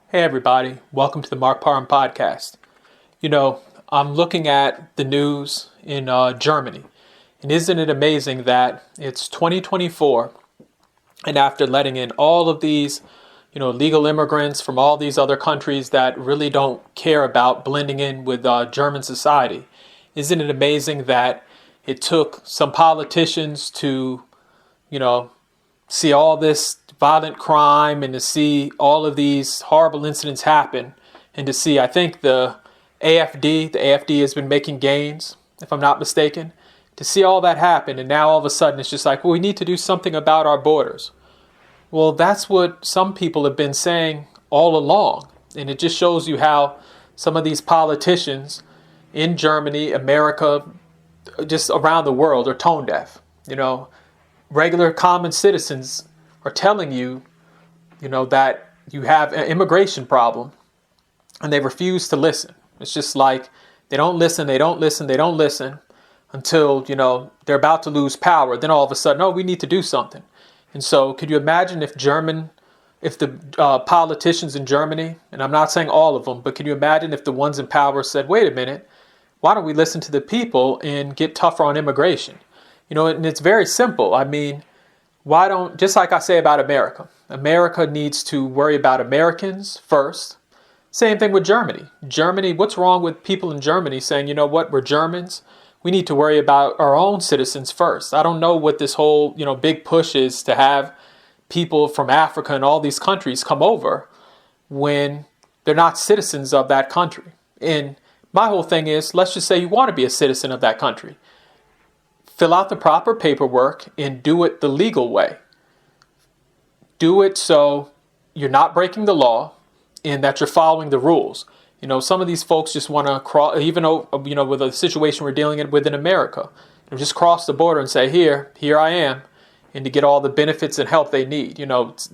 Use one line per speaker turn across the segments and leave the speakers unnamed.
Hey everybody, welcome to the Mark Parham podcast. I'm looking at the news in Germany, and isn't it amazing that it's 2024, and after letting in all of these, legal immigrants from all these other countries that really don't care about blending in with German society, isn't it amazing that it took some politicians to, see all this violent crime and to see all of these horrible incidents happen and to see, I think the AFD has been making gains, if I'm not mistaken, to see all that happen. And now all of a sudden it's just like, well, we need to do something about our borders. Well, that's what some people have been saying all along. And it just shows you how some of these politicians in Germany, America, just around the world are tone deaf. Regular common citizens are telling you, that you have an immigration problem and they refuse to listen. It's just like they don't listen until, they're about to lose power. Then all of a sudden, oh, we need to do something. And so could you imagine if the politicians in Germany, and I'm not saying all of them, but can you imagine if the ones in power said, wait a minute, why don't we listen to the people and get tougher on immigration? And it's very simple. I mean, just like I say about America needs to worry about Americans first. Same thing with Germany. What's wrong with people in Germany saying, we're Germans. We need to worry about our own citizens first. I don't know what this whole, big push is to have people from Africa and all these countries come over when they're not citizens of that country. And my whole thing is, let's just say you want to be a citizen of that country. Fill out the proper paperwork and do it the legal way. Do it so you're not breaking the law and that you're following the rules. Some of these folks just want to cross, even though, with the situation we're dealing with in America, just cross the border and say, here I am, and to get all the benefits and help they need.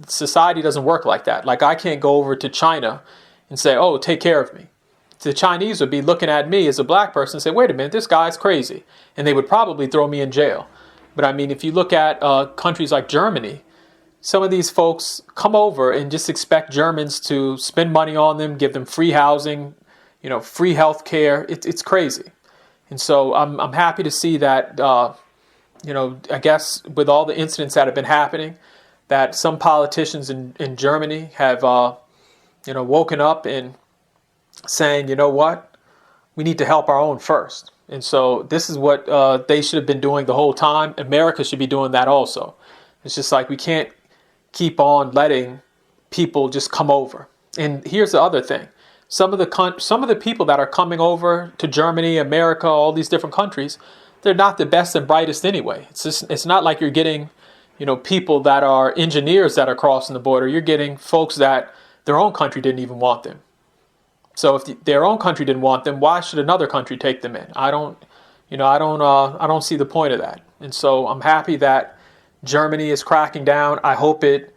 Society doesn't work like that. Like I can't go over to China and say, oh, take care of me. The Chinese would be looking at me as a black person and say, wait a minute, this guy's crazy. And they would probably throw me in jail. But I mean, if you look at countries like Germany, some of these folks come over and just expect Germans to spend money on them, give them free housing, free health care. It's crazy. And so I'm happy to see that, I guess with all the incidents that have been happening, that some politicians in Germany have, woken up and saying, we need to help our own first. And so this is what they should have been doing the whole time. America should be doing that also. It's just like we can't keep on letting people just come over. And here's the other thing. Some of the people that are coming over to Germany, America, all these different countries, they're not the best and brightest anyway. It's not like you're getting, people that are engineers that are crossing the border. You're getting folks that their own country didn't even want them. So if their own country didn't want them, why should another country take them in? I don't see the point of that. And so I'm happy that Germany is cracking down. I hope it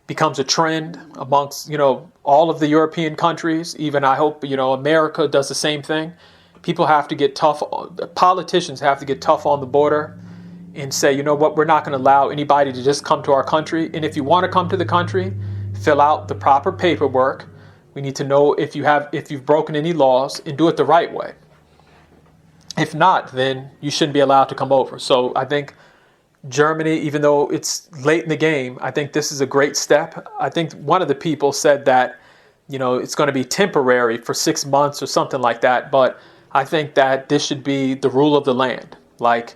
becomes a trend amongst, all of the European countries. Even I hope, America does the same thing. People have to get tough. Politicians have to get tough on the border and say, we're not going to allow anybody to just come to our country. And if you want to come to the country, fill out the proper paperwork. We need to know if you've broken any laws and do it the right way. If not, then you shouldn't be allowed to come over. So I think Germany, even though it's late in the game, I think this is a great step. I think one of the people said that, it's going to be temporary for 6 months or something like that. But I think that this should be the rule of the land. Like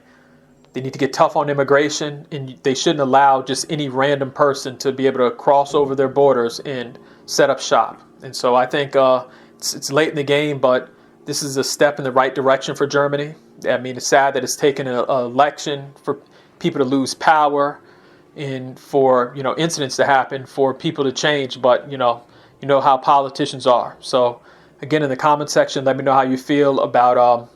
they need to get tough on immigration and they shouldn't allow just any random person to be able to cross over their borders and set up shop. And so I think it's late in the game, but this is a step in the right direction for Germany. I mean, it's sad that it's taken an election for people to lose power and for, incidents to happen, for people to change. But, you know how politicians are. So, again, in the comment section, let me know how you feel about,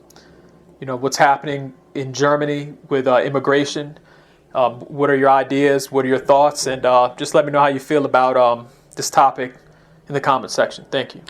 what's happening in Germany with immigration. What are your ideas? What are your thoughts? And just let me know how you feel about this topic in the comment section. Thank you.